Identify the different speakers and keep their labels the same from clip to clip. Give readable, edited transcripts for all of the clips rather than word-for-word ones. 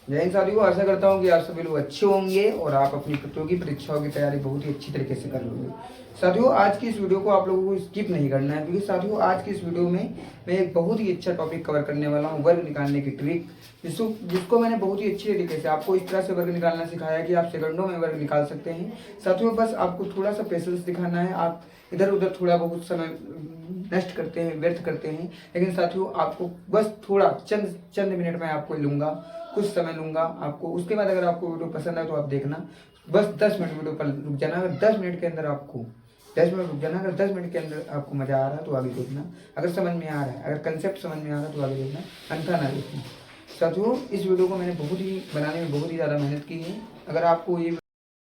Speaker 1: जय हिंद साथियों, आशा करता हूँ कि आप सभी लोग अच्छे होंगे और आप अपनी प्रतियोगी परीक्षाओं की तैयारी बहुत ही अच्छी तरीके से कर लोगे। साथियों, आज की इस वीडियो को आप लोगों को स्किप नहीं करना है, क्योंकि साथियों आज की इस वीडियो में मैं एक बहुत ही अच्छा टॉपिक कवर करने वाला हूँ, वर्ग निकालने की ट्रिक। जिसको मैंने बहुत ही अच्छी तरीके से आपको इस तरह से वर्ग निकालना सिखाया कि आप सेकंडों में वर्ग निकाल सकते हैं। साथियों, बस आपको थोड़ा सा पेशेंस दिखाना है। आप इधर उधर थोड़ा बहुत समय नष्ट करते हैं, व्यर्थ करते हैं, लेकिन साथियों आपको बस थोड़ा चंद मिनट में आपको लूंगा, कुछ समय लूंगा आपको। उसके बाद अगर आपको वीडियो पसंद आए तो आप देखना। बस 10 मिनट वीडियो पर रुक जाना। अगर 10 मिनट के अंदर आपको 10 मिनट रुक जाना। अगर 10 मिनट के अंदर आपको मजा आ रहा है तो आगे देखना। अगर समझ में आ रहा है, अगर कंसेप्ट समझ में आ रहा है तो आगे देखना, अन्यथा ना देखना। साथियों, इस वीडियो को मैंने बनाने में बहुत ही ज़्यादा मेहनत की है। अगर आपको ये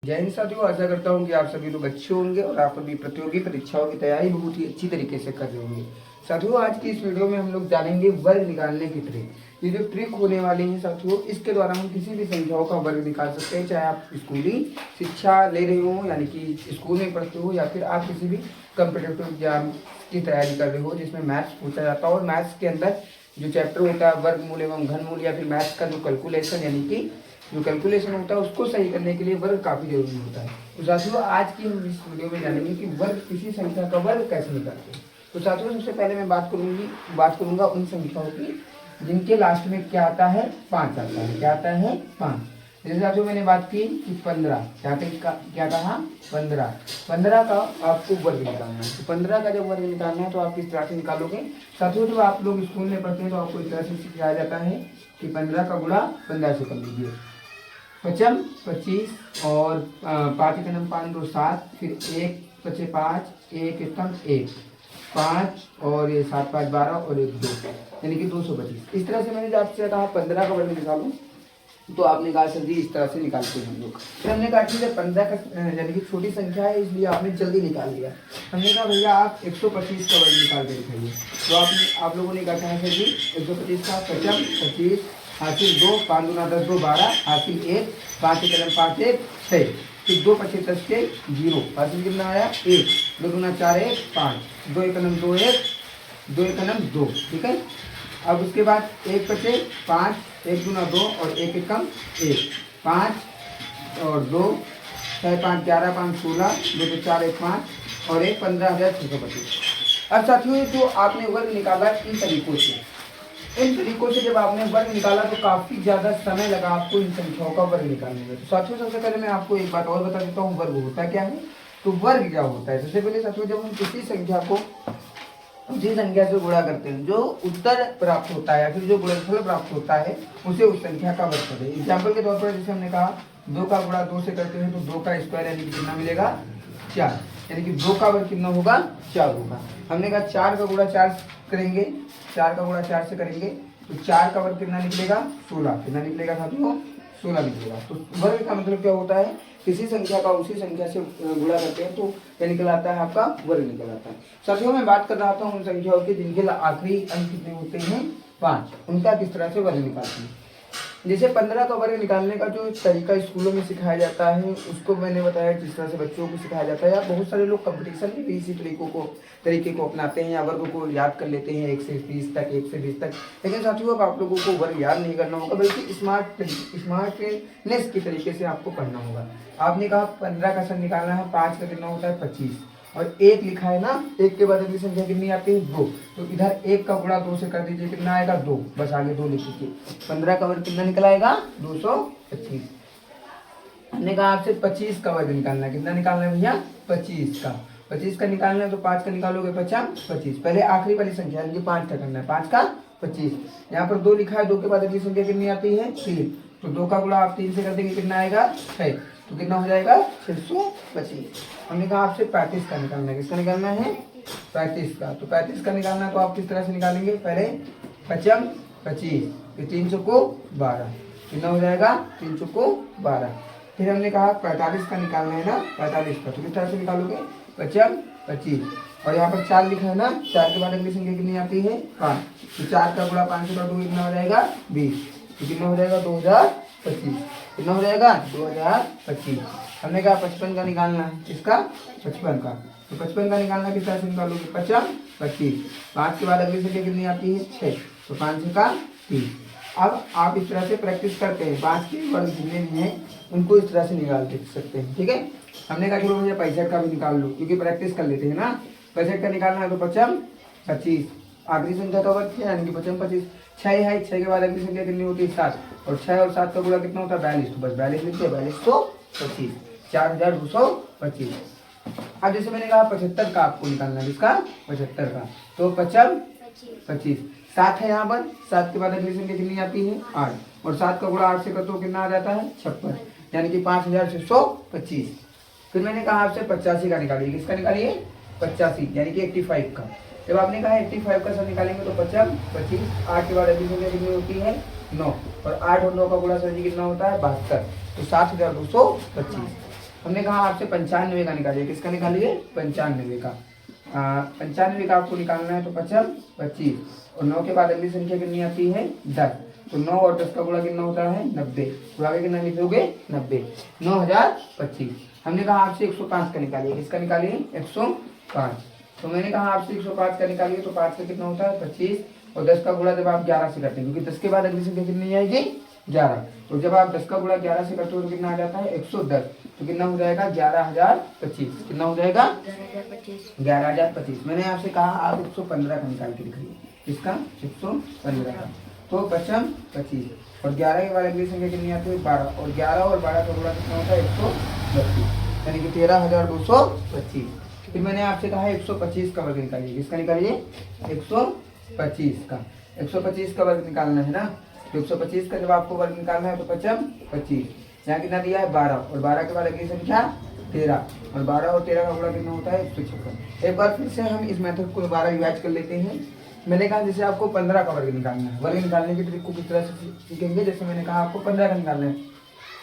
Speaker 1: जय हिंद साथियों, आशा करता हूँ कि आप सभी लोग अच्छे होंगे और आप अपनी प्रतियोगी परीक्षाओं की तैयारी बहुत ही अच्छी तरीके से कर रहे होंगे। साथियों, आज की इस वीडियो में हम लोग जानेंगे वर्ग निकालने की ट्रिक। ये जो ट्रिक होने वाली है साथियों, इसके द्वारा हम किसी भी संख्याओं का वर्ग निकाल सकते हैं, चाहे आप स्कूली शिक्षा ले रहे हो, यानी कि स्कूल में पढ़ते हो, या फिर आप किसी भी कॉम्पिटिटिव एग्जाम की तैयारी कर रहे हो जिसमें मैथ्स पूछा जाता है। और मैथ्स के अंदर जो चैप्टर होता है वर्गमूल एवं घनमूल, या फिर मैथ्स का जो कैलकुलेशन, यानी कि जो कैलकुलेशन होता है उसको सही करने के लिए वर्ग काफ़ी जरूरी होता है। तो साथियों, आज की हम इस वीडियो में जानेंगे कि वर्ग किसी संख्या का वर्ग कैसे निकालते हैं। तो साथियों, सबसे पहले मैं बात करूंगा उन संख्याओं की जिनके लास्ट में क्या आता है, 5 आता है। क्या आता है? 5। जैसे साथियों मैंने बात की कि 15, क्या कहा? 15 का आपको वर्ग निकालना है। तो 15 का जब वर्ग निकालना है तो आप किस तरह से निकालोगे? साथियों, जब आप लोग स्कूल में पढ़ते हैं तो आपको इस तरह से सिखाया जाता है कि 15 का गुणा 15 से कर लीजिए। 5 25 और 5 एक 5 2 7, फिर 1 5 5, 1 1 5 और ये 7 5 12 और 1 2, यानी कि 225। इस तरह से मैंने आपसे कहा 15 का वर्ग निकालो, तो आपने कहा सर जी इस तरह से निकालते हैं हम लोग। फिर हमने कहा ठीक है 15 का यानी कि छोटी संख्या है, इसलिए आपने जल्दी निकाल लिया। हमने कहा भैया आप 125 का वर्ग निकाल के दिखाइए। तो आप लोगों ने कहा है सर जी 125 का 25 25 हासिल 2, 5 दूना 10 2 12, हासिल 1, 5 एक 5 1 6, फिर 2 25 10 के 0, हासिल कितना आया 1, 2 दूना 4 1 5, 2 एक 2 1, 2 एक 2, ठीक है। अब उसके बाद 1 बचे 5, 1 दूना 2 और 1 एकम 1, 5 और 2 6 5 11 5 16, 2 तो 4 1 5 और 1 15,625। अब साथियों, जो आपने वर्ग निकाला इन तरीकों से जब आपने वर्ग निकाला तो काफ़ी ज़्यादा समय लगा आपको इन संख्याओं का वर्ग निकालने में। तो साथियों, सबसे पहले मैं आपको एक बात और बता देता हूँ, वर्ग होता क्या है। तो वर्ग क्या होता है, सबसे पहले साथियों जब हम किसी संख्या को उसी संख्या से गुणा करते हैं, जो उत्तर प्राप्त होता है या फिर जो गुणनफल प्राप्त होता है उसे उस संख्या का वर्ग कहते हैं। एग्जाम्पल के तौर पर जैसे हमने कहा 2 का गुणा 2 से करते हैं तो 2 का स्क्वायर यानी कि कितना मिलेगा 4, यानी कि 2 का वर्ग कितना होगा 4 होगा। हमने कहा 4 का गुणा 4 करेंगे, 4 का गुणा 4 से करेंगे तो 4 का वर्ग कितना निकलेगा 16। कितना निकलेगा साथियों? 16 निकलेगा। तो वर्ग का मतलब क्या होता है, किसी संख्या का उसी संख्या से गुणा करते हैं तो क्या निकल आता है, आपका वर्ग निकल आता है। साथियों, मैं बात कर रहा था उन संख्याओं की जिनके आखिरी अंक कितने होते हैं 5, उनका किस तरह से वर्ग निकालते हैं। जैसे 15 का वर्ग निकालने का जो तरीका स्कूलों में सिखाया जाता है उसको मैंने बताया, जिस तरह से बच्चों को सिखाया जाता है, या बहुत सारे लोग कंपटीशन में भी इसी तरीके को अपनाते हैं या वर्ग को याद कर लेते हैं 1 से 20 तक, 1 से 20 तक। लेकिन साथियों, अब आप लोगों को वर्ग याद नहीं करना होगा, बल्कि स्मार्टनेस के तरीके से आपको पढ़ना होगा। आपने कहा 15 का सर निकालना है, 5 का कितना होता है 25, और 1 लिखा है ना, 1 के बाद अगली संख्या कितनी आती है 2, तो इधर 1 का गुणा 2 से कर दीजिए, कितना आएगा 2, बस आगे 2 लिख दीजिए। 15 का वर्ग कितना निकल आएगा 225। हमने कहा आपसे 25 का वर्ग निकालना है, कितना निकालना है भैया 25 का निकालना है। तो 5 का निकालोगे 25, पहले आखिरी वाली संख्या यानी कि 5 का करना है, 5 का 25। यहाँ पर 2 लिखा है, 2 के बाद अगली संख्या कितनी आती है 3, तो 2 का गुणा आप 3 से कर देंगे, कितना आएगा 6, तो कितना हो जाएगा 625। हमने कहा आपसे 35 का निकालना है, किसका निकालना है 35 का। तो 35 का निकालना है तो आप किस तरह से निकालेंगे, पहले 5 25, फिर 3 चौको 12, कितना हो जाएगा 3 चौको 12। फिर हमने कहा 45 का निकालना है ना, 45 का, तो किस तरह से निकालोगे 5 25, और यहाँ पर 4 लिखा है ना, 4 के बाद अगली संख्या कितनी आती है 5, तो 4 का गुणा 5 से 2 कितना हो जाएगा 20, तो कितना हो जाएगा 2025। कितना हो जाएगा 2025। हमने कहा 55 का निकालना है, किसका 55 का। तो 55 का निकालना किस तरह से निकालोगे 5 25, 5 के बाद अगली संख्या कितनी आती है 6, तो 5 का 30, अब आप इस तरह से प्रैक्टिस करते हैं, 5 के वर्ग जितने भी हैं उनको इस तरह से निकाल के सकते हैं। ठीक है, हमने कहा चलो भैया 65 का भी निकाल लो, क्योंकि प्रैक्टिस कर लेते हैं ना। 65 का निकालना है तो 55 25, आखिरी संख्या का वर्ग किया यानी कि 55 25, 6 है, 6 के बाद अगली संख्या कितनी होती है 7, और 6 और 7 का गुणा कितना होता है 42, तो बस 42 लिखिए, 4225, 4225। अब जैसे मैंने कहा 75 का आपको निकालना है, इसका 75 का, तो 55 25, 7 है यहाँ पर, 7 के बाद अगली संख्या कितनी आती है 8, और 7 का गुणा 8 से कर तो कितना आ जाता है 56, यानी कि 5625। फिर मैंने कहा आपसे 85 का निकालिए, किसका निकालिए 85, यानी कि 85 का। जब आपने कहा 85 का सब निकालेंगे तो 55 25, 8 के बाद अगली संख्या कितनी होती है 9, और 8 और 9 का गुणा सर जी कितना होता है 72, तो 7225। हमने कहा आपसे 95 का निकालिए, किसका निकालिए 95 का। 95 का आपको निकालना है तो 55 25, और 9 के बाद अगली संख्या कितनी आती है 10, तो 9 और 10 का गुणा कितना होता है 90, तो आगे कितना लिखोगे 90, 9025। हमने कहा आपसे 105 का निकालिए, किसका निकालिए 105, तो मैंने कहा आपसे 105 का निकालिए, तो 5 का कितना होता है 25, और 10 का गुणा जब आप 11 से करते हैं, क्योंकि 10 के बाद अगली संख्या कितनी आएगी 11, तो जब आप 10 का गुणा 11 से करते हो तो कितना आ जाता है 110, तो कितना हो जाएगा 11025, कितना हो जाएगा 11025। मैंने आपसे कहा आप 115 का निकाल के दिखाइए, इसका 115 का, तो 55 25, और 11 के बाद अगली संख्या कितनी आती है 12, और 11 और 12 का गुणा कितना होता है 132, यानी कि 13225। फिर मैंने आपसे कहा 125 का वर्ग निकालिए, किसका निकालिए 125 का, 125 का वर्ग निकालना है ना, तो 125 का जब आपको वर्ग निकालना है तो 55 25, यहाँ कितना दिया है 12, और 12 के बाद अगली संख्या 13, और 12 और 13 का गुणा कितना होता है 156। एक बार फिर से हम इस मेथड को दोबारा रिवाइज कर लेते हैं। मैंने कहा जैसे आपको 15 का वर्ग निकालना है, वर्ग निकालने की ट्रिक को किस तरह से सीखेंगे। जैसे मैंने कहा आपको 15 का निकालना है,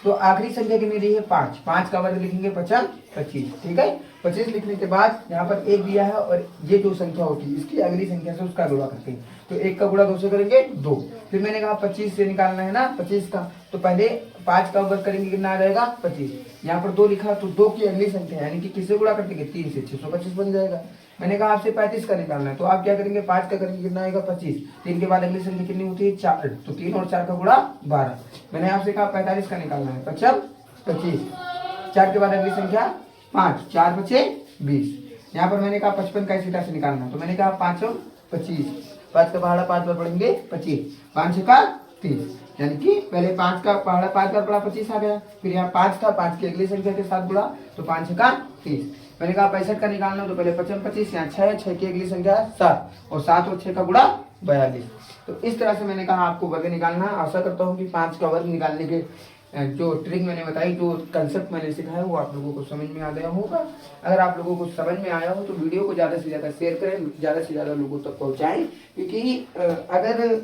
Speaker 1: तो आखिरी संख्या कितनी दी है 5, 5 का वर्ग लिखेंगे 50 25, ठीक है। 25 लिखने के बाद यहाँ पर 1 दिया है, और ये जो संख्या होती है इसकी अगली संख्या से उसका गुणा करते हैं, तो 1 का गुणा 2 से करेंगे 2। फिर मैंने कहा 25 से निकालना है ना 25 का, तो पहले 5 का वर्ग करेंगे, कितना आ जाएगा 25, यहाँ पर 2 लिखा, तो 2 की अगली संख्या यानी कि किससे गुणा करते 3 से, 625 बन जाएगा। मैंने कहा आपसे 35 का निकालना है, तो आप क्या करेंगे 5 का करेंगे, कितना आएगा 25, 3 के बाद अगली संख्या कितनी होती है 4, तो 3 और 4 का गुणा 12। मैंने आपसे कहा 45 का निकालना है, 55 25, 4 के बाद अगली संख्या 5, 4 बचे 20। यहाँ पर मैंने कहा 55 का इसी तरह से निकालना, तो मैंने कहा 5 25, 5 का पहाड़ा 5 बार पढ़ेंगे 25, 5 का 30, यानी कि पहले 5 का पहाड़ा 5 बार पढ़ा 25 आ गया, फिर यहाँ 5 था, 5 की अगली संख्या के साथ गुणा, तो 5 का 30। मैंने कहा 65 का निकालना, तो पहले 55 25, यहाँ 6 है, 6 की अगली संख्या 7, और 7 और 6 का गुणा 42। तो इस तरह से मैंने कहा आपको वर्ग निकालना। आशा करता हूँ कि 5 का वर्ग निकालने के जो ट्रिक मैंने बताई, जो कंसेप्ट मैंने सिखाया वो आप लोगों को समझ में आ गया होगा। अगर आप लोगों को समझ में आया हो तो वीडियो को ज़्यादा से ज़्यादा शेयर करें, ज़्यादा से ज़्यादा लोगों तक पहुँचाएं, क्योंकि अगर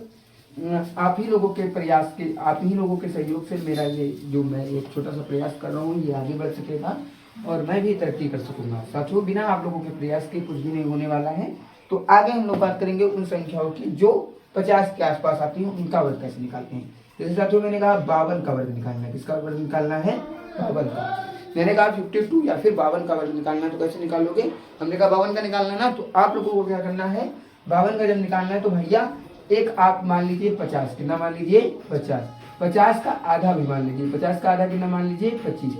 Speaker 1: आप ही लोगों के प्रयास के, आप ही लोगों के सहयोग से मेरा ये जो मैं एक छोटा सा प्रयास कर रहा हूँ ये आगे बढ़ सकेगा, और मैं भी तरक्की कर सकूँगा। साथियों, बिना आप लोगों के प्रयास के कुछ भी नहीं होने वाला है। तो आगे हम लोग बात करेंगे उन संख्याओं की जो 50 के आसपास आती हैं, उनका वर्ग कैसे निकालते हैं। जैसे साथियों मैंने कहा 52 का वर्ग निकालना है, किसका वर्ग निकालना है 52 का। मैंने कहा 52 या फिर 52 का वर्ग निकालना है, तो कैसे निकालोगे। हमने कहा 52 का निकालना है ना, तो आप लोगों को क्या करना है, 52 का जब निकालना है तो भैया एक आप मान लीजिए 50, कितना मान लीजिए 50, 50 का आधा भी मान लीजिए, 50 का आधा कितना मान लीजिए 25।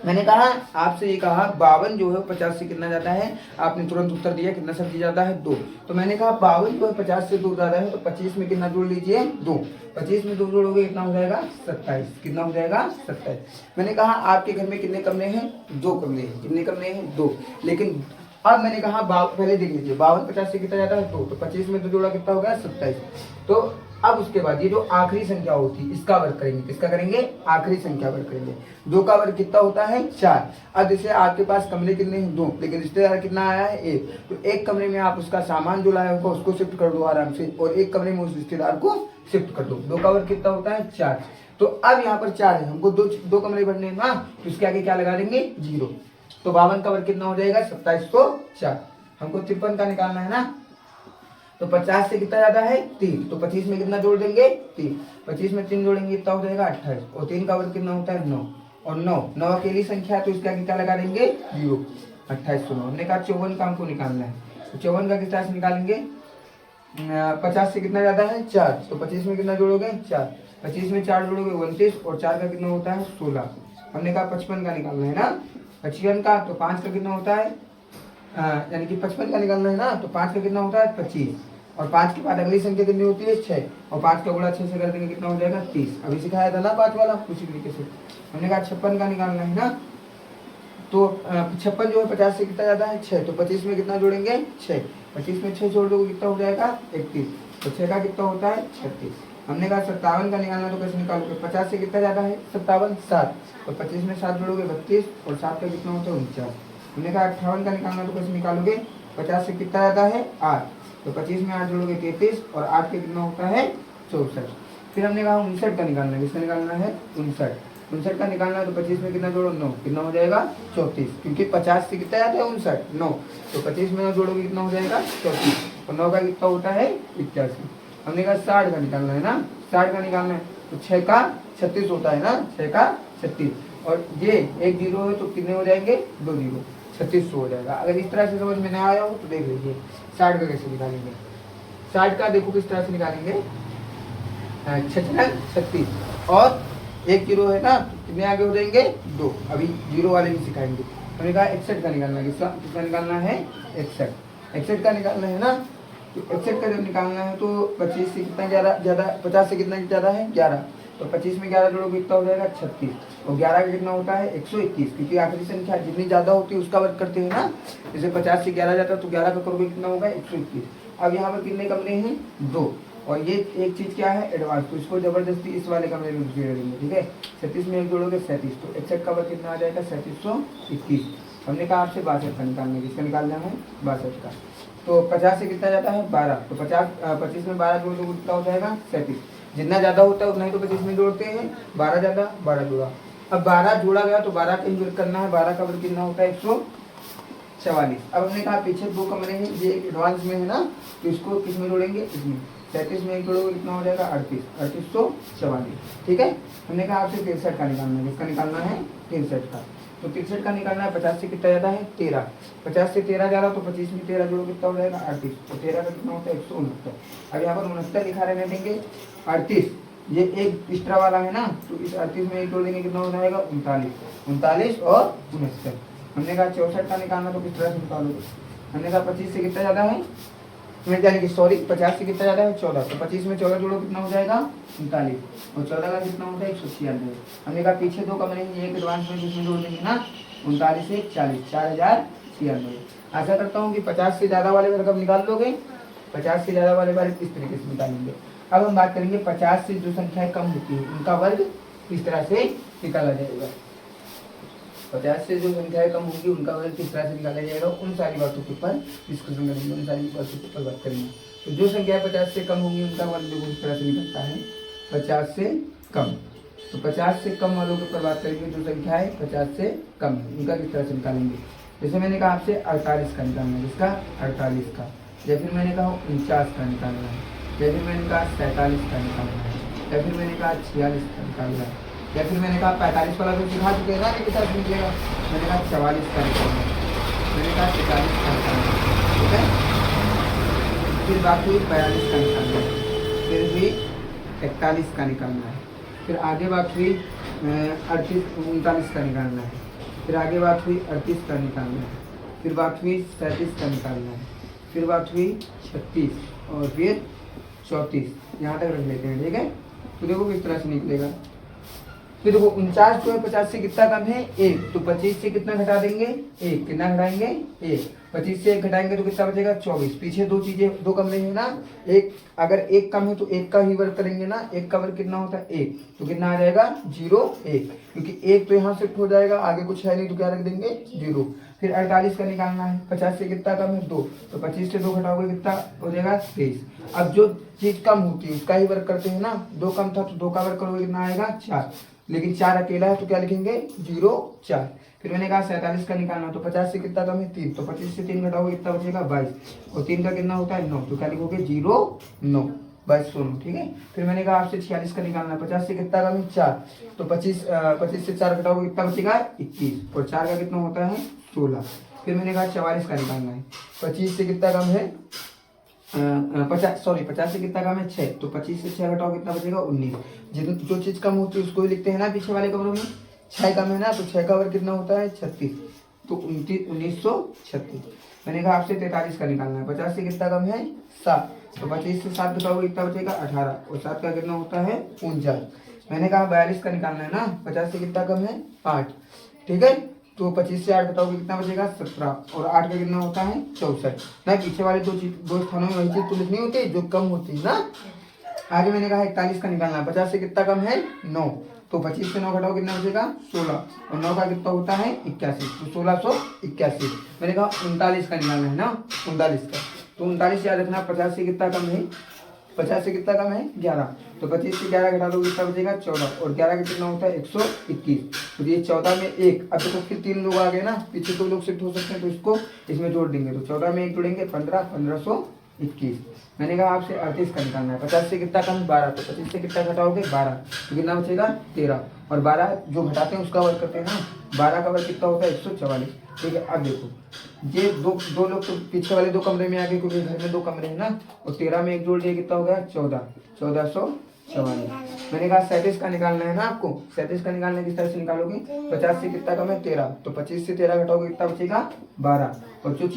Speaker 1: मैंने कहा आपसे ये कहा 52 जो है 50 से कितना जाता है, आपने तुरंत उत्तर दिया कितना सब्जी जाता है 2। तो मैंने कहा 52 जो है 50 से 2 ज्यादा है, तो 25 में कितना जोड़ लीजिए 2, 25 में 2 जोड़ोगे कितना हो जाएगा 27, कितना हो जाएगा 27। मैंने कहा आपके घर में कितने कमरे हैं, 2 कमरे हैं, कितने कमरे हैं 2। लेकिन अब मैंने कहा पहले देख लीजिए 52 50 से कितना जाता है 2, तो 25 में 2 जोड़ा कितना हो गया 27। तो अब उसके बाद ये जो आखिरी संख्या होती है इसका वर्ग करेंगे, किसका करेंगे आखिरी संख्या वर्ग करेंगे। 2 का वर्ग कितना होता है 4। अब जैसे आपके पास कमरे कितने हैं 2, लेकिन रिश्तेदार कितना आया है 1, तो एक कमरे में आप उसका सामान जो लाया होगा उसको शिफ्ट कर दो आराम से, और एक कमरे में उस रिश्तेदार को शिफ्ट कर दो। 2 का वर्ग कितना होता है 4। तो अब यहाँ पर 4 है, हमको दो कमरे भरने हैं ना, तो इसके आगे क्या लगा देंगे 0। तो 52 का वर्ग कितना हो जाएगा 27 को 4। हमको 53 का निकालना है ना, तो 50 से कितना ज्यादा है 3, तो 25 में कितना जोड़ देंगे 3, 25 में 3 जोड़ेंगे कितना हो जाएगा 28, और 3 का वर्ग कितना होता है 9, और 9 अकेली संख्या है तो इसके आगे क्या लगा देंगे 0, 28 को 9। हमने कहा 54 का हमको निकालना है, तो 54 का किस तरह से निकालेंगे, 50 से कितना ज्यादा है 4, तो 25 में कितना जोड़ोगे 4, 25 में 4 जोड़ोगे 29 और 4 का कितना होता है 16। हमने कहा 55 का निकालना है ना, 55 का, तो 5 का कितना होता है यानी कि 55 का निकालना है ना, तो 5 का कितना होता है 25, और 5 के बाद अगली संख्या कितनी होती है 6, और 5 का गुणा 6 से कर देंगे कितना हो जाएगा 30। अभी सिखाया था ना 5 वाला उसी तरीके से। हमने कहा 56 का निकालना है ना, तो 56 जो है 50 से कितना ज्यादा है 6, तो 25 में कितना जोड़ेंगे 6, 25 में 6 जोड़ दोगे कितना हो जाएगा 31, तो 6 का कितना होता है 36। हमने कहा 57 का निकालना, तो कैसे निकालोगे, 50 से कितना ज्यादा है 57, 7, तो 25 में 7 जोड़ोगे 32, और 7 का कितना होता है 49। हमने कहा 58 का निकालना, तो कैसे निकालोगे, 50 से कितना ज्यादा है 8, तो 25 में 8 जोड़ोगे 33, और 8 के कितना होता है 64। फिर हमने कहा 59 का निकालना है, किसका निकालना है 59, 59 का निकालना है, तो 25 में कितना जोड़ो 9, कितना हो जाएगा 34, क्योंकि 50 से कितना आता है 59, 9, तो 25 में 9 जोड़ोगे कितना हो जाएगा 34, और 9 का कितना होता है 81। हमने कहा 60 का निकालना है ना, 60 का निकालना है, तो 6 का 36 होता है ना, 6 का 36, और ये एक जीरो है तो कितने हो जाएंगे 2 जीरो, 3600 हो जाएगा। अगर इस तरह से समझ में ना आया हो तो देख लीजिए 60 का कैसे निकालेंगे। 60 का देखो किस तरह से निकालेंगे, 36, और एक जीरो है ना, कितने आगे हो जाएंगे 2, अभी जीरो वाले भी सिखाएंगे। हमने कहा 61 का निकालना है, किसका निकालना है 61 का निकालना है ना, तो 61 का जब निकालना है तो 25 से कितना ज्यादा 50 से कितना ज्यादा है 11, तो 25 में 11 जोड़ोगे कितना हो जाएगा 36, और 11 का कितना होता है 121, क्योंकि आखिरी संख्या जितनी ज्यादा होती है उसका वर्ग करते हैं ना, जैसे 50 से 11 जाता है तो 11 का करोगे कितना होगा 121। अब यहाँ पर कितने कमरे हैं 2, और ये एक चीज क्या है एडवांस, तो इसको जबरदस्ती इस वाले कमरे में जोड़ देंगे, ठीक है। 36 में 1 जोड़ोगे 37, तो 61 का वर्ग कितना आ जाएगा 3721। हमने कहा आपसे 62 का निकालना है, किसका निकालना है 62 का, तो 50 से कितना जाता है 12, तो 25 में 12 जोड़ दो कितना हो जाएगा 37, जितना ज्यादा होता है उतना ही तो 25 में जोड़ते हैं, 12 ज्यादा 12 जोड़ा। अब 12 जोड़ा गया तो 12 का ही वर्ग करना है, 12 का वर्ग कितना होता है 144। अब हमने कहा पीछे 2 कमरे हैं, ये एडवांस में है ना, तो इसको किस में जोड़ेंगे इसमें, 37 में 1 जोड़ोगे कितना हो जाएगा 3844, ठीक है। हमने कहा आपसे 63 का निकालना है, किसका निकालना है 63 का, तो 63 का निकालना है, 50 से कितना ज्यादा है 13, 50 से 13 ज्यादा, तो 25 में 13 जोड़ो कितना हो जाएगा 38, तो 13 का कितना होता है 169। अब यहाँ पर 69 लिखा रहने देंगे, 38 ये एक एक्स्ट्रा वाला है ना, तो इस 38 में 1 जोड़ देंगे कितना हो जाएगा 39 और 69। हमने कहा 64 का निकालना, तो किस तरह से निकालोगे, हमने कहा 25 से कितना ज्यादा है, यानी कि सॉरी 50 से कितना ज्यादा है 14, तो 25 में 14 जोड़ो कितना हो जाएगा 39, और 14 का कितना होता है 196। हमने कहा पीछे 2 कमरे हैं, एक एडवांस में जिसमें जोड़ देंगे ना, 39 से 40 4096। आशा करता हूँ कि 50 से ज्यादा वाले वर्ग निकाल लोगे, 50 से ज्यादा वाले वर्ग इस तरीके से निकालेंगे। अब हम बात करेंगे 50 से जो संख्याएं कम होती है उनका वर्ग किस तरह से निकाला जाएगा। 50 से जो संख्याएं कम होंगी उनका वर्ग किस तरह से निकाला जाएगा, उन सारी बातों के ऊपर डिस्कशन करेंगे, उन सारी बातों के ऊपर बात करेंगे। तो जो संख्याएं 50 से कम होंगी उनका वर्ग देखो किस तरह से निकलता है, 50 से कम, तो 50 से कम वालों के ऊपर बात करेंगे, जो संख्या है 50 से कम है उनका किस तरह से निकालेंगे। जैसे मैंने कहा आपसे 48 का निकालना है, किसका 48 का, या फिर मैंने कहा 49 का निकालना है, या फिर मैंने कहा 47 का निकालना है, या फिर मैंने कहा 46 का निकालना है, या फिर मैंने कहा 45 वाला तो सिखा चुके हैं ना कि कितना निकलेगा, मैंने कहा 44 का निकालना है, मैंने कहा 45 का निकालना है, ठीक है। फिर बाकी 42 का निकालना है, फिर भी 41 का निकालना है, फिर आगे बात हुई 39 का निकालना है, फिर आगे बात हुई 38 का निकालना है, फिर बात हुई 37 का निकालना है, फिर बात हुई 36 और फिर 34, यहाँ तक रख लेते हैं, ठीक है। तो देखो किस तरह से निकलेगा। फिर देखो 49 जो है 50 से कितना कम है 1, तो 25 से कितना घटा देंगे 1, कितना घटाएंगे 1, 25 से 1 घटाएंगे तो कितना बचेगा 24। पीछे 2 चीजें 2 कमरे हैं ना, एक अगर 1 कम है तो 1 का ही वर्ग करेंगे ना, 1 का वर्ग कितना होता है 1, तो कितना आ जाएगा 0 1, क्योंकि 1 तो यहाँ शिफ्ट हो जाएगा, आगे कुछ है नहीं तो क्या रख देंगे 0। फिर 48 का निकालना है, 50 से कितना कम है 2, तो 25 से 2 घटाओगे कितना हो जाएगा 23। अब जो चीज कम होती है उसका ही वर्ग करते हैं ना, 2 कम था तो 2 का वर्ग करोगे कितना आएगा 4, लेकिन 4 अकेला है तो क्या लिखेंगे 0 4। फिर मैंने कहा 47 का निकालना, तो 50 से कितना कम है 3, तो 25 से 3 घटाओगे कितना बचेगा 22, और 3 का कितना होता है 9, तो क्या लिखोगे 0 9 22 सोनू, ठीक है। फिर मैंने कहा आपसे 46 का निकालना, 50 से कितना कम है 4, तो 25 से 4 घटाओगे कितना बचेगा 21, और 4 का कितना होता है 16। फिर मैंने कहा 44 का निकालना है, 25 से कितना कम है 50 से कितना कम है 6, तो 25 से 6 घटाओ कितना बचेगा 19। जो चीज कम होती है उसको ही लिखते हैं ना पीछे वाले कमरों में। 6 कम है ना, तो 6 का वर्ग कितना होता है 36, तो 1936। मैंने कहा आपसे 43 का निकालना है। 50 से कितना कम है 7, तो 25 से 7 घटाओगे कितना बचेगा 18, और 7 का कितना होता है 49। मैंने कहा 42 का निकालना है ना। 50 से कितना कम है 8, ठीक है, तो 25 से 8 घटाओगे कितना बचेगा 17, और 8 का कितना होता है 64 ना। पीछे वाले दो स्थानों में वही चीज तो लिखनी होती है जो कम होती है ना। आगे मैंने कहा 41 का निकालना है। 50 से कितना कम है 9, तो 25 से 9 घटाओ कितना बचेगा 16, और 9 का कितना होता है 81, तो 1681। मैंने कहा 39 का निकालना है ना, 39 का, तो 39 याद रखना। 50 से कितना कम है 50 से कितना कम है 11, तो 25 से 11 घटा दो कितना बचेगा 14, और 11 का कितना होता है 121, तो ये 14 में 1। अब तो फिर 3 लोग आ गए ना, पीछे 2 लोग शिफ्ट हो सकते हैं, तो इसको इसमें जोड़ देंगे, तो 14 में 1 जोड़ेंगे 15, 1521। मैंने कहा आपसे 38 का निकालना है। 50 से कितना कम 12, तो 25 से कितना घटाओगे 12, तो कितना बचेगा 13, और 12 जो घटाते हैं उसका वर्ग करते हैं ना। 12 का वर्ग कितना होता है 144, ठीक है। अब देखो ये दो लोग तो पीछे वाले 2 कमरे में आ गए, क्योंकि घर में 2 कमरे हैं ना, और 13 में 1 जोड़ दिया कितना हो गया 1444। मैंने कहा 37 का निकालना है ना आपको। 37 का निकालना है, किस तरह से निकालोगे। 50 से कितना कम है 13, तो 25 से 13 घटाओगे कितना बचेगा 12, और जो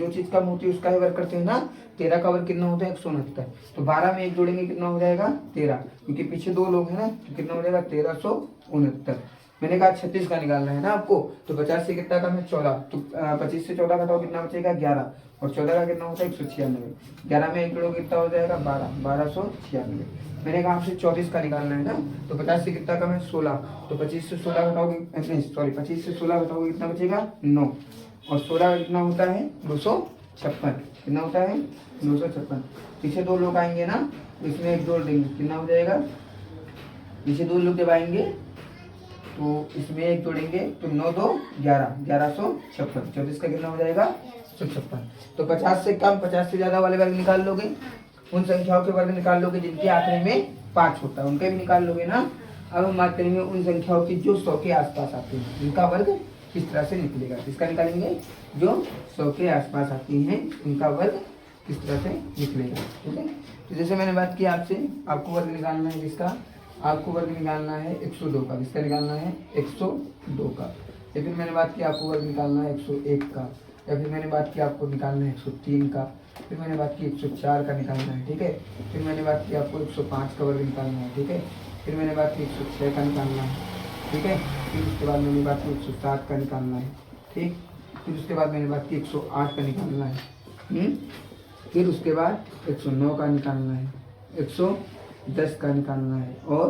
Speaker 1: चीज कम होती है उसका ही वर्ग करते हैं ना। 13 का वर्ग कितना होता है 169, तो 12 में 1 जोड़ेंगे कितना हो जाएगा 13, क्योंकि पीछे 2 लोग हैं ना, तो कितना हो जाएगा 1369। मैंने कहा 36 का निकालना है ना आपको, तो 50 से कितना कम है 14, तो 25 से 14 घटाओ कितना बचेगा 11, और 14 का कितना होता है 196। 11 में 1 जोड़ोगे कितना हो जाएगा 1296। मैंने कहा आपसे 34 का निकालना है ना, तो 50 से कितना कम है 16, तो 25 से 16 घटाओगे 25 से 16 घटाओगे कितना बचेगा 9, और 16 का कितना होता है 256। कितना होता है 256। पीछे 2 लोग आएंगे ना, इसमें 1 जोड़ देंगे कितना हो जाएगा। पीछे 2 लोग जब आएंगे तो इसमें 1 जोड़ेंगे, तो 9 2 11, 1156। 34 का कितना हो जाएगा 156। तो 50 से कम 50 से ज्यादा वाले वर्ग निकाल लोगे, उन संख्याओं के वर्ग निकाल लोगे जिनके आखिरी में 5 होता है, उनके भी निकाल लोगे ना। अब हम बात करेंगे उन संख्याओं की जो 100 के आसपास आती हैं, उनका वर्ग किस तरह से निकलेगा। किसका निकालेंगे, जो 100 के आसपास आती हैं उनका वर्ग किस तरह से निकलेगा, ठीक है। तो जैसे मैंने बात की आपसे, आपको वर्ग निकालना है जिसका, आपको वर्ग निकालना है 102 का। किसका निकालना है 102 का। या फिर मैंने बात की आपको वर्ग निकालना है 101 का, या फिर मैंने बात की आपको निकालना है 103 का, फिर मैंने बात की 104 का निकालना है, ठीक है। फिर मैंने बात की आपको 105 का वर्ग निकालना है, ठीक है। फिर मैंने बात की 106 का निकालना है, ठीक है। फिर उसके बाद मैंने बात की 107 का निकालना है, ठीक। फिर उसके बाद मैंने बात की 108 का निकालना है, फिर उसके बाद 109 का निकालना है, 110 का निकालना है, और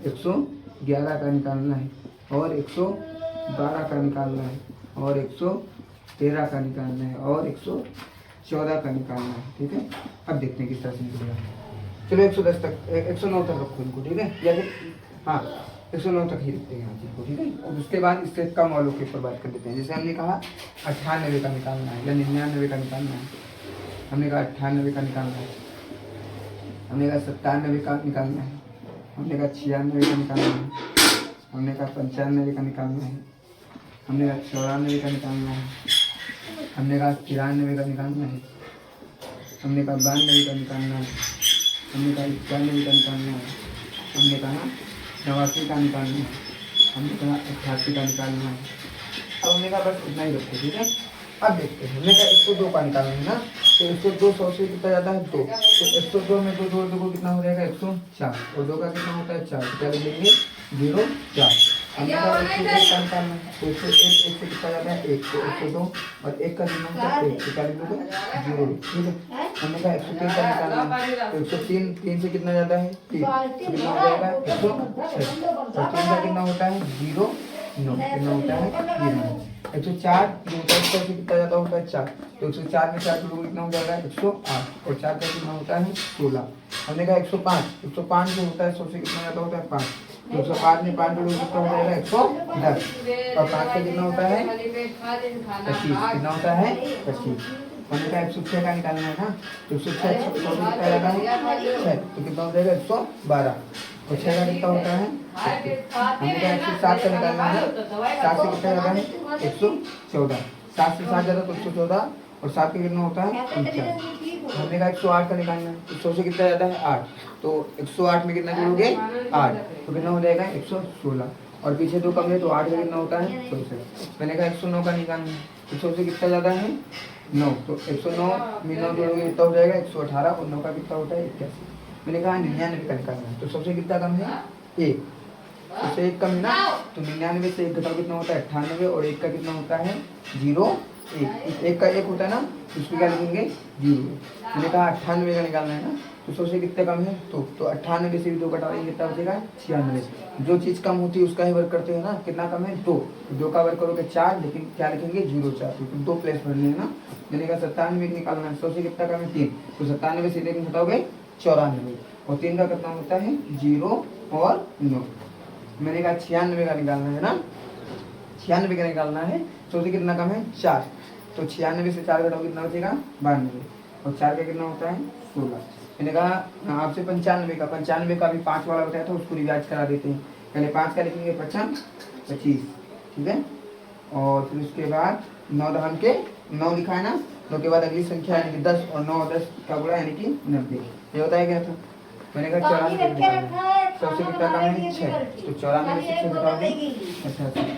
Speaker 1: 111 का निकालना है, और 112 का निकालना है, और 113 का निकालना है, और 114 का निकालना है, ठीक है। अब देखते हैं किस तरह से निकलेगा। चलो 110 तक 109 तक रखो इनको, ठीक है, या फिर हाँ 109 तक ही रखते हैं यहाँ चीज को, ठीक है। और उसके बाद इससे कम वालों के ऊपर बात कर देते हैं। जैसे हमने कहा 98 का निकालना है, या 99 का निकालना है, हमने कहा 98 का निकालना है, हमने कहा 97 का निकालना है, हमने कहा 96 का निकालना है, हमने कहा 95 का निकालना है, हमने कहा 94 का निकालना है, हमने कहा 93 का निकालना है, हमने कहा 92 का निकालना है, हमने कहा 91 का निकालना है, हमने कहा 89 का निकालना है, हमने कहा 88 का निकालना है। अब हमने कहा बस इतना ही रखते, ठीक है। अब देखते हैं, हमने कहा 102 का निकालना है ना, तो 102 100 से कितना जाता है 2, तो 102 में 2 जोड़ दो कितना हो जाएगा 104, और 2 का कितना होता है 4, तो क्या लिख देंगे 0 4। हमने कहा 101 का निकालना है, तो 101 1 से कितना जाता है 1, तो 102, और 1 का कितना होता है 1, तो क्या लिख दोगे 0, ठीक है। हमने कहा 103 का निकालना है, तो 103 3 से कितना जाता है 3, तो कितना हो जाएगा 106, और 3 का कितना होता है 0 9, कितना होता है 0। 104 जो होता है इसका से कितना ज़्यादा होता है 4, तो 104 में 4 जोड़ोगे कितना हो जाएगा 108, और 4 का कितना होता है 16। हमने कहा 105 जो होता है 100 से कितना ज़्यादा होता है 5, तो 105 में 5 जोड़ोगे कितना हो जाएगा 110, और 5 का कितना होता है 25, कितना होता है 25। हमने कहा 106 का निकालना है ना, तो 106 100 से कितना ज़्यादा है 6, तो कितना हो जाएगा 112, और 6 का कितना होता है हमने कहा 107 का निकालना है, 7 से कितना ज़्यादा है 114, 7 से 7 ज़्यादा तो 114, और 7 का कितना होता है 49। हमने कहा 108 का निकालना है, 100 से कितना ज़्यादा है 8, तो 108 में कितना जोड़ोगे 8, तो कितना हो जाएगा 116। और पीछे 2 कम है तो 8 का कितना होता है 64। मैंने कहा 109 का निकालना है, 100 से कितना ज़्यादा है 9, तो 109 में 9 जोड़ोगे कितना हो जाएगा 118, और 9 का कितना होता है 81। मैंने कहा 99 का निकालना है, तो सबसे कितना कम है 1, सबसे 1 कम है ना, तो 99 से 1 घटाओ कितना होता है 98, और 1 का कितना होता है 0, 1 का 1 होता है ना, उसको क्या लिखेंगे 0। मैंने कहा 98 का निकालना है ना, तो सबसे कितने कम है तो 98 से भी 2 घटाएंगे कितना बचेगा 96। जो चीज़ कम होती है उसका ही वर्क करते हैं ना, कितना कम है 2 का वर्क करोगे 4, लेकिन क्या लिखेंगे 0 4, तो 2 प्लेस भरने हैं ना। मैंने कहा 97 निकालना है, सबसे कितना कम है 3, तो 97 से 3 घटाओगे 94, और 3 का कितना होता है 0 और 9। मैंने कहा 96 का निकालना है ना, 96 का निकालना है, सबसे कितना कम है 4, तो 96 से 4 घटाओ कितना बचेगा 92, और 4 का कितना होता है 16। मैंने कहा आपसे 95 का भी 5 वाला बताया था, उसको रिवाइज करा देते हैं। पहले 5 का लिखेंगे 55 25, ठीक है, और फिर उसके बाद 9 दहन के 9 लिखा है ना, 9 के बाद अगली संख्या यानी कि 10, और 9 और 10 का गुणा यानी कि 90। ये बताया गया था। मैंने कहा 94 सबसे कितना कम है 6, तो 94 से 6 घटाओगे 88,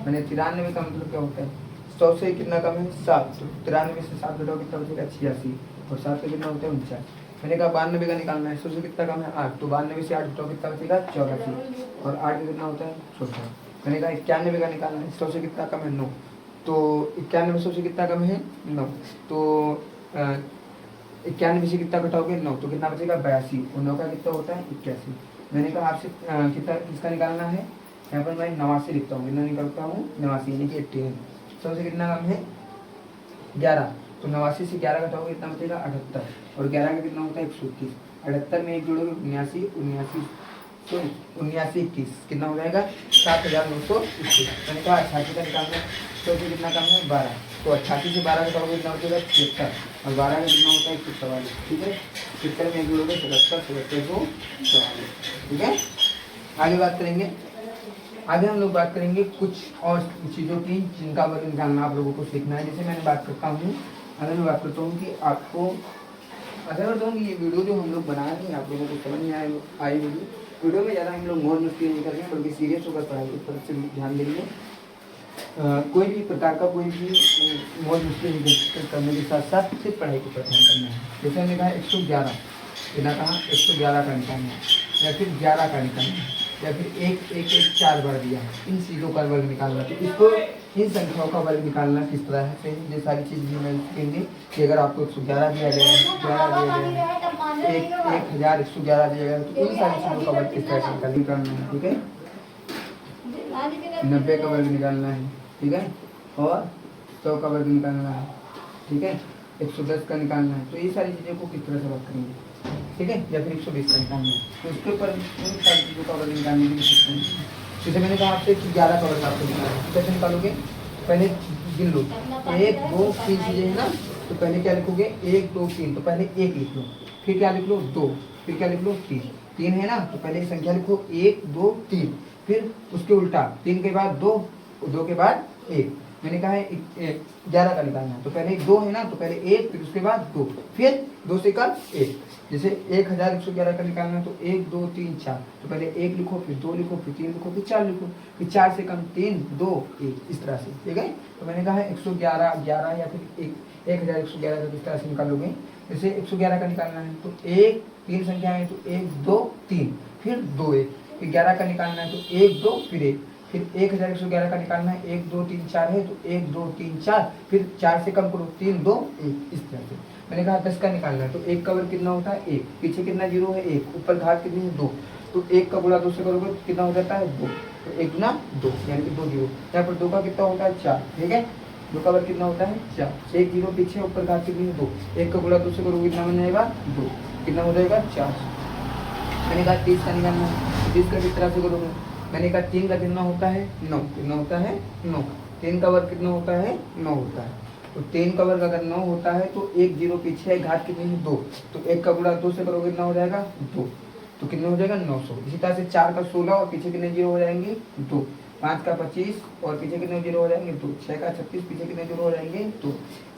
Speaker 1: मैंने 93 का मतलब क्या होता है 100 से कितना कम है 7, तो 93 से 7 घटाओ कितना बचेगा 86, और 7 का कितना होता है 49। मैंने कहा 92 का निकालना है, 100 से कितना कम है 8, तो 92 से 8 घटाओ कितना बचेगा 84, और 8 का कितना होता है 14। मैंने कहा 91 का निकालना है, 100 से कितना कम है 9, तो 91 100 से कितना कम है 9, तो 91 से कितना घटाओगे 9, तो कितना बचेगा 82, और 9 का कितना होता है 81। मैंने कहा आपसे कितना किसका निकालना है, यहाँ पर मैं 89 लिखता हूँ, कितना निकलता हूँ 89 यानी कि 89। 100 से कितना कम है 11, तो 89 से 11 घटाओगे कितना बचेगा 78, और 11 का कितना होता है 121। 78 में 1 जोड़ोगे 79 21, कितना हो जाएगा 7921। मैंने कहा 88 का निकालना है, 100 से कितना कम है 12, तो 88 से 12 घटाओगे कितना बचेगा 76, और 12 का कितना होता है 144, ठीक है। 77 में 1 जोड़ोगे 77 144, ठीक है। आगे बात करेंगे, आगे हम लोग बात करेंगे कुछ और चीज़ों की जिनका वर्ग निकालना आप लोगों को सीखना है। जैसे मैंने बात करता हूँ, अगर मैं बात करता हूँ कि आपको ऐसा करता हूँ कि ये वीडियो जो हम लोग बना रहे हैं आप लोगों को समझ में आई होगी। वीडियो में ज़्यादा हम लोग मौज मस्ती नहीं कर रहे हैं, बल्कि सीरियस होकर पढ़ाई की तरफ से ध्यान देंगे। कोई भी प्रकार का कोई भी मौज मस्ती करने के साथ साथ सिर्फ पढ़ाई को प्रधान करना है। जैसे हमने कहा 111, बिना कहा 111 का निकालना है, या फिर 11 का निकालना है, या फिर 1 1 1 4 बार दिया है, इन चीज़ों का वर्ग निकालना। तो इसको इन संख्याओं का वर्ग निकालना किस तरह से, ये सारी चीज़ भी मैं सीखेंगे कि अगर आपको 111 दिया गया है, 11 दिया गया है, 1111 दिया गया है, तो इन सारी चीज़ों का वर्ग किस तरह से निकालना है, ठीक है। 90 का वर्ग निकालना है, ठीक है, और 100 का वर्ग निकालना है, ठीक है, 110 का निकालना है। तो ये सारी चीज़ों को किस तरह से वर्ग करेंगे, ठीक है, या फिर 120 का निकालना है, तो उसके ऊपर उन सारी चीज़ों का वर्ग निकालने के लिए सीखते हैं। जैसे मैंने कहा आपसे 11 का वर्ग आपको निकालना है, कैसे निकालोगे, पहले गिन लो 1 2 3 चीज़ें है ना, तो पहले क्या लिखोगे 1 2 3, तो पहले 1 लिख लो, फिर क्या लिख लो 2, फिर क्या लिख लो 3 है ना, तो पहले संख्या लिखो 1 2 3, फिर उसके उल्टा 3 के बाद 2, 2 के बाद 1। मैंने कहा है 11 का निकालना है, तो पहले 2 है ना, तो पहले 1, फिर उसके बाद 2, फिर 2 से कम 1। जैसे 1111 का निकालना है, तो 1 2 3 4, तो पहले 1 लिखो, फिर 2 लिखो, फिर 3 लिखो, फिर 4 लिखो, फिर 4 से कम 3 2 1, इस तरह से, ठीक है। तो मैंने कहा है 111 11 या फिर 1111 का किस तरह से निकालोगे। जैसे 111 का निकालना है, तो 1 3 संख्या है, तो 1 2 3, फिर 2 1, फिर 11 का निकालना है, तो 1 2 फिर 1, फिर 1111 का निकालना है, 1 2 3 4 है, तो 1 2 3 4, फिर 4 से कम करो 3 2 1, इस तरह से। मैंने कहा 10 का निकालना है, तो 1 का वर्ग कितना होता है 1, पीछे कितना 0 है 1, ऊपर घात कितनी है 2, तो 1 का गुणा 2 से करोगे कितना हो जाता है 2, तो 1 गुना 2 यानी कि 2 0। यहाँ पर 2 का कितना होता है 4, ठीक है, 2 का वर्ग कितना होता है 4, 1 0 पीछे, ऊपर घात कितनी है 2, 1 का गुणा 2 से करोगे कितना बन जाएगा 2, कितना हो जाएगा 4। मैंने कहा 30 का निकालना है, 30 का किस तरह से करोगे। मैंने कहा 3 का कितना होता है 9, कितना होता है 9, 3 का वर्ग कितना होता है 9 होता है, तो 3 का वर्ग अगर 9 होता है, तो 1 0 पीछे है, घात कितनी है 2, तो 1 का गुणा 2 से करोगे कितना हो जाएगा 2, तो कितना हो जाएगा 900। इसी तरह से 4 का 16, और पीछे कितने 0 हो जाएंगे 2, 5 का 25 और पीछे कितने जीरो हो जाएंगे 2, 6 का 36 पीछे कितने जीरो हो जाएंगे 2,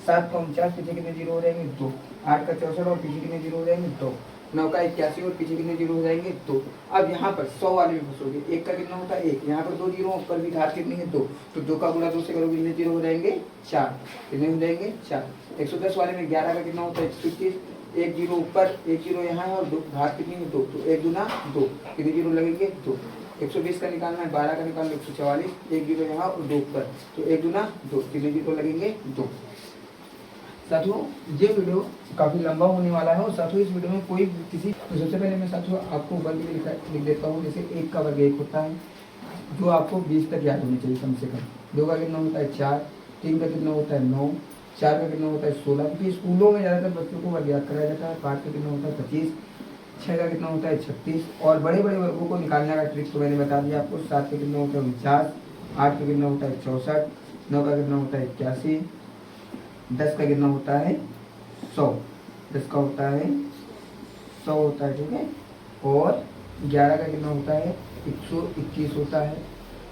Speaker 1: 7 का 49 पीछे कितने जीरो हो जाएंगे 2, 8 का 64 और पीछे कितने जीरो हो जाएंगे 2, 9 का 81 और पीछे कितने जीरो हो जाएंगे 2। अब यहाँ पर 100 वाले में फंसोगे, 1 का कितना होता है 1, यहाँ पर 2 जीरो, ऊपर भी घात कितनी है 2, तो 2 का गुणा 2 से करोगे कितने जीरो हो जाएंगे 4, कितने हो जाएंगे 4। 110 वाले में 11 का कितना होता है 121, 1 जीरो ऊपर 1 जीरो यहाँ है और घात कितनी है 2, तो 1 गुना 2 कितने जीरो लगेंगे 2। 120 का निकालना है, 12 का निकालना 144, 1 जीरो यहाँ और 2 ऊपर, तो 1 गुना 2 कितने जीरो लगेंगे 2। साथियों ये वीडियो काफ़ी लंबा होने वाला है और साथियों इस वीडियो में कोई किसी तो सबसे पहले मैं साथियों आपको वर्ग लिख देता हूँ। जैसे 1 का वर्ग 1 होता है जो आपको 20 तक याद होनी चाहिए कम से कम। 2 का कितना होता है 4, 3 का कितना होता है 9, 4 का कितना होता है 16, क्योंकि स्कूलों में ज़्यादातर बच्चों को वर्ग याद कराया जाता है। 5 का कितना होता है 25, 6 का कितना होता है 36 और बड़े बड़े वर्गों को निकालने का ट्रिक तो मैंने बता दिया आपको। 7 का कितना होता है 49, 8 का कितना होता है 64, 9 का कितना होता है 81, 10 का कितना होता है 100, 10 का होता है 100 होता है, ठीक है। और 11 का कितना होता है 121 होता है,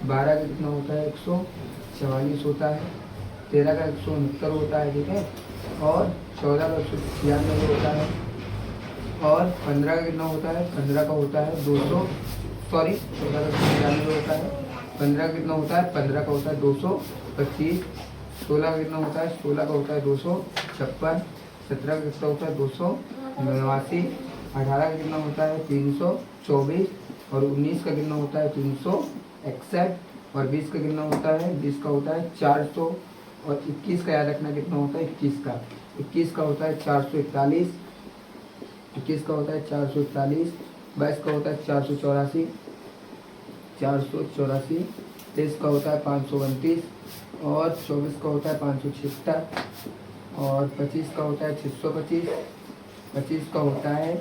Speaker 1: 12 का कितना होता है 144 होता है, 13 का 169 होता है, ठीक है। और 14 का 196 होता है और 15 का कितना होता है 15 का होता है 200, सॉरी 14 का 196 होता है, 15 का कितना होता है 15 का होता है 225, 16 का कितना होता है 16 का होता है 256, 17 का कितना होता है 289, 18 का कितना होता है 324 और 19 का कितना होता है 361 और 20 का कितना होता है 20 का होता है 400 और 21 का याद रखना कितना होता है 21 का होता है 441, 21 का होता है 441, 22 का होता है 484, 23 का होता है 529 और 24 का होता है 576 और 25 का होता है 625, 25 का होता है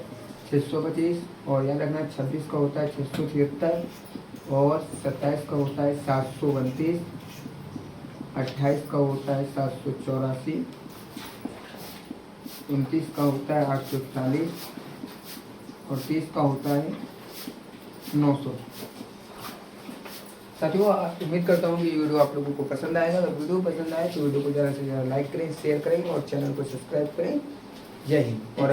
Speaker 1: 625 और याद रखना 26 का होता है 676 और 27 का होता है 732, 28 का होता है 784, 29 का होता है 840 और 30 का होता है 900। साथियों उम्मीद करता हूँ कि ये वीडियो आप लोगों को पसंद आएगा। अगर वीडियो पसंद आए तो वीडियो को ज़्यादा से ज़्यादा लाइक करें, शेयर करें और चैनल को सब्सक्राइब करें। जय हिंद। और